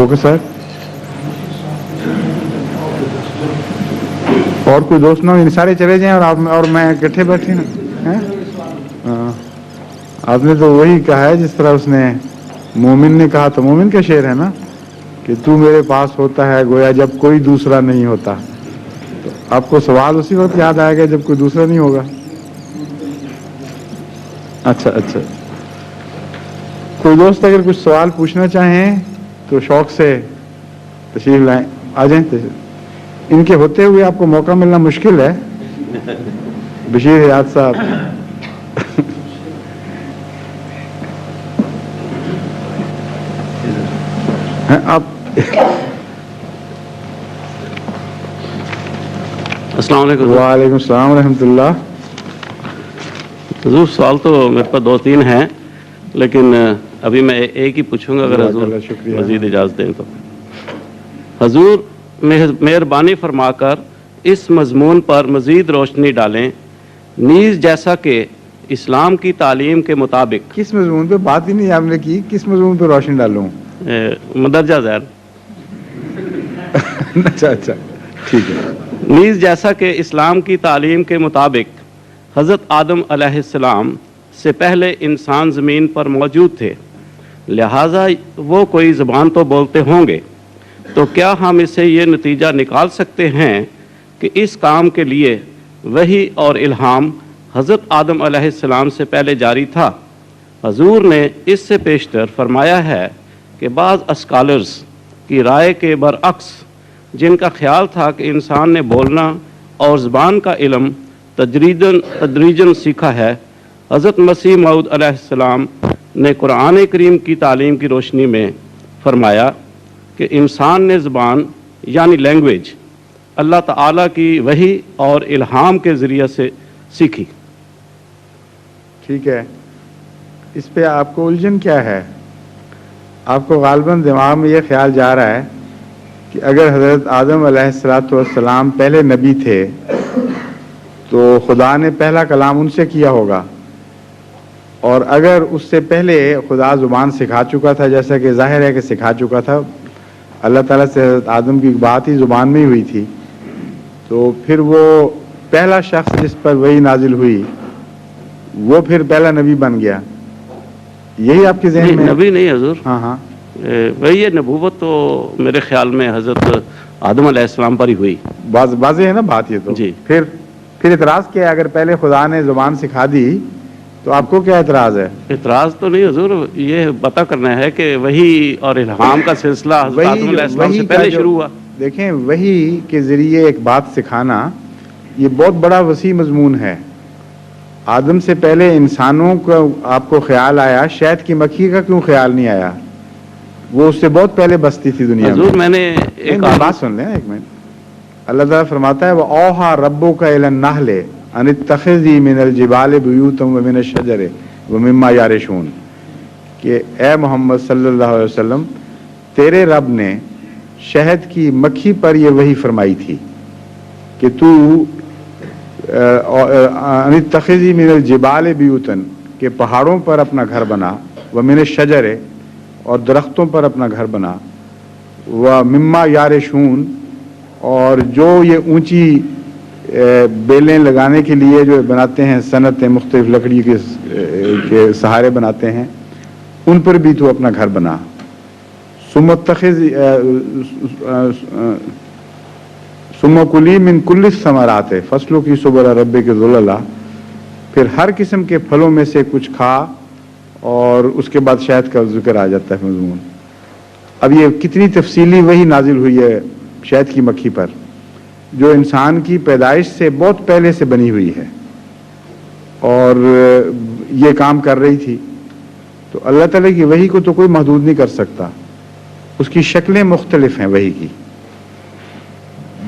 Okay sir, और कोई दोस्त ना हो, इन सारे चले जाएं और आप और मैं इकट्ठे बैठे ना हैं। हाँ, आपने तो वही कहा है जिस तरह उसने मोमिन ने कहा, तो मोमिन का शेर है ना कि तू मेरे पास होता है गोया जब कोई दूसरा नहीं होता। तो आपको सवाल उसी वक्त याद आएगा जब कोई दूसरा नहीं होगा। अच्छा अच्छा, कोई दोस्त अगर कुछ सवाल पूछना चाहें तो शौक से तशरीफ लाएं, आ जाएं। इनके होते हुए आपको मौका मिलना मुश्किल है। बशीर हयात साहब, हैं आप? अस्सलाम वालेकुम। वालेकुम सलाम रहमतुल्लाह। हुजूर, सवाल तो मेरे पास 2-3 हैं, लेकिन अभी मैं एक ही पूछूंगा अगर हुजूर शुक्रिया। मजीद इजाज़त दें तो। हुजूर, मेहरबानी फरमाकर इस मजमून पर मजीद रोशनी डालें, नीज़ जैसा कि इस्लाम की तालीम के मुताबिक। किस मजमून पे बात ही नहीं आपने की, किस मजमून पे रोशनी डालूं? मदरजा ज़ैर। अच्छा अच्छा, ठीक है। नीज़ जैसा कि इस्लाम की तालीम के मुताबिक हज़रत आदम अलैहिस्सलाम से पहले इंसान ज़मीन पर मौजूद थे, लिहाजा वो कोई ज़बान तो बोलते होंगे, तो क्या हम इससे ये नतीजा निकाल सकते हैं कि इस काम के लिए वही और इल्हाम हज़रत आदम अलैहिस्सलाम से पहले जारी था? हजूर ने इससे पेशतर फरमाया है कि बाज़ स्कॉलर्स की राय के बरअक्स, जिनका ख्याल था कि इंसान ने बोलना और ज़बान का इल्म तदरीजन सीखा है, हज़रत मसीह मऊद अलैहिस्सलाम ने कुरान करीम की तालीम की रोशनी में फरमाया कि इंसान ने ज़बान यानी लैंग्वेज अल्लाह ताला की वही और इल्हाम के ज़रिए से सीखी। ठीक है, इस पे आपको उलझन क्या है? आपको गालिबन दिमाग में ये ख्याल जा रहा है कि अगर हज़रत आदम अलैहिस्सलाम पहले नबी थे तो खुदा ने पहला कलाम उनसे किया होगा, और अगर उससे पहले खुदा ज़ुबान सिखा चुका था, जैसा कि ज़ाहिर है कि सिखा चुका था, अल्लाह ताला से हज़रत आदम की बात ही ज़ुबान में ही हुई थी, तो फिर वो पहला शख्स जिस पर वही नाजिल हुई वो फिर पहला नबी बन गया। यही आपके ज़हन में? नबी नहीं हुजूर। हाँ हाँ, वही नबूवत तो मेरे ख्याल में हज़रत आदम अलैहिस्सलाम पर ही हुई। बाज़े है ना बात ये तो। जी। फिर इतराज़ क्या है? अगर पहले खुदा ने ज़ुबान सिखा दी तो आपको क्या इतराज़ है? इतराज़ तो नहीं हुजूर, ये पता करना है कि वही और इल्हाम का सिलसिला हज़रत आदम अलैहिस्सलाम से पहले शुरू हुआ। देखें, वही के ज़रिए एक बात सिखाना ये बहुत बड़ा वसी मजमून है। आदम से पहले इंसानों का आपको ख्याल आया, शहद की मक्खी का क्यों ख्याल नहीं आया? वो उससे बहुत पहले बसती थी दुनिया में। मैंने एक बात सुन लें एक मिनट। अल्लाह ताला फरमाता है, वो औहा रब्बुका इलन नहले अन इत्तखिज़ी मिनल जिबाल बुयूतन व मिनश शजर व मिम्मा यारिशून, कि ए मोहम्मद सल्लल्लाहु अलैहि वसल्लम, तेरे रब ने शहद की मक्खी पर ये वही फरमाई थी कि तू अन इत्तखिज़ी मिनल जिबाल बुयूतन, के पहाड़ों पर अपना घर बना, व मिनश शजर, और दरख्तों पर अपना घर बना, व मिम्मा यारिशून, और जो ये ऊंची बेलें लगाने के लिए जो बनाते हैं, सनतें मुख्तलिफ लकड़ी के सहारे बनाते हैं, उन पर भी तो अपना घर बना। सुम्मकुली मिन कुल्ली समरात फसलों की सुबर रब्बे के ज़ुलला, फिर हर किस्म के फलों में से कुछ खा, और उसके बाद शहद का जिक्र आ जाता है मज़मून। अब ये कितनी तफसीली वही नाजिल हुई है शहद की मक्खी पर, जो इंसान की पैदाइश से बहुत पहले से बनी हुई है और ये काम कर रही थी। तो अल्लाह ताला की वही को तो कोई महदूद नहीं कर सकता। उसकी शक्लें मुख्तलिफ हैं वही की।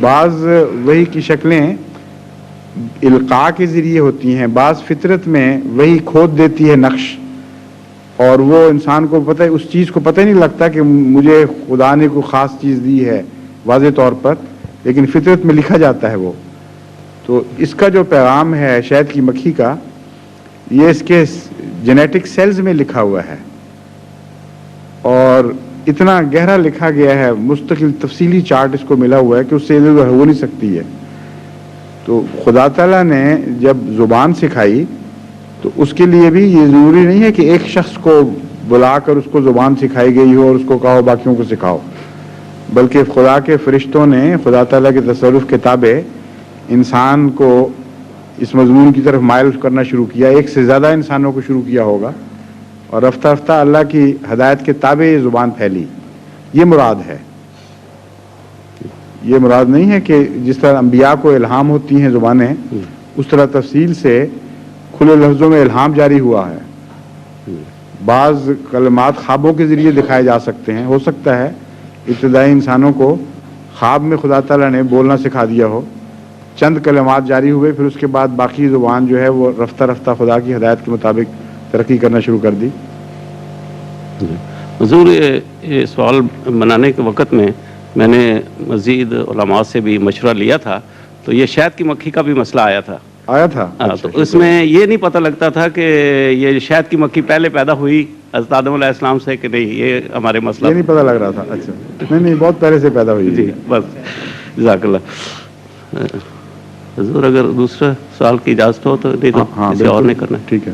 बाज़ वही की शक्लें इल्का के ज़रिए होती हैं, बाज़ फितरत में वही खोद देती है नक्श, और वो इंसान को पता है, उस चीज़ को पता ही नहीं लगता कि मुझे खुदा ने कोई ख़ास चीज़ दी है वाज़े तौर पर, लेकिन फितरत में लिखा जाता है वो। तो इसका जो पैगाम है शहद की मक्खी का, ये इसके जेनेटिक सेल्स में लिखा हुआ है, और اتنا گہرا لکھا گیا ہے, مستقل تفصیلی چارٹ اس کو ملا ہوا ہے کہ اس سے ادھر ہو نہیں سکتی ہے. تو خدا تعالیٰ نے جب زبان سکھائی تو اس کے لیے بھی یہ ضروری نہیں ہے کہ ایک شخص کو بلا کر اس کو زبان سکھائی گئی ہو اور اس کو کہو باقیوں کو سکھاؤ, بلکہ خدا کے فرشتوں نے خدا تعالیٰ کے تصرف کے تابع انسان کو اس مضمون کی طرف مائل کرنا شروع کیا. ایک سے زیادہ انسانوں کو شروع کیا ہوگا, اور رفتہ رفتہ اللہ کی ہدایت کے تابع یہ زبان پھیلی. یہ مراد ہے. یہ مراد نہیں ہے کہ جس طرح انبیاء کو الہام ہوتی ہیں زبانیں, اس طرح تفصیل سے کھلے لفظوں میں الہام جاری ہوا ہے. بعض کلمات خوابوں کے ذریعے دکھائے جا سکتے ہیں. ہو سکتا ہے ابتدائی انسانوں کو خواب میں خدا تعالیٰ نے بولنا سکھا دیا ہو, چند کلمات جاری ہوئے, پھر اس کے بعد باقی زبان جو ہے وہ رفتہ رفتہ خدا کی ہدایت کے مطابق ترقی کرنا شروع کر دی. حضور, یہ سوال بنانے کے وقت میں نے مزید علماء سے بھی مشورہ لیا تھا, تو یہ شہد کی مکھی کا بھی مسئلہ آیا تھا. تو اس میں یہ نہیں پتہ لگتا تھا کہ یہ شہد کی مکھی پہلے پیدا ہوئی حضرت آدم علیہ السلام سے کہ نہیں, یہ ہمارے مسئلہ یہ نہیں پتہ لگ رہا تھا. اچھا, نہیں بہت پہلے سے پیدا ہوئی. جی بس, جزاک اللہ. حضور اگر دوسرے سوال کی اجازت ہو تو نہیں تو کسی اور نے کرنا ہے. ٹھیک ہے.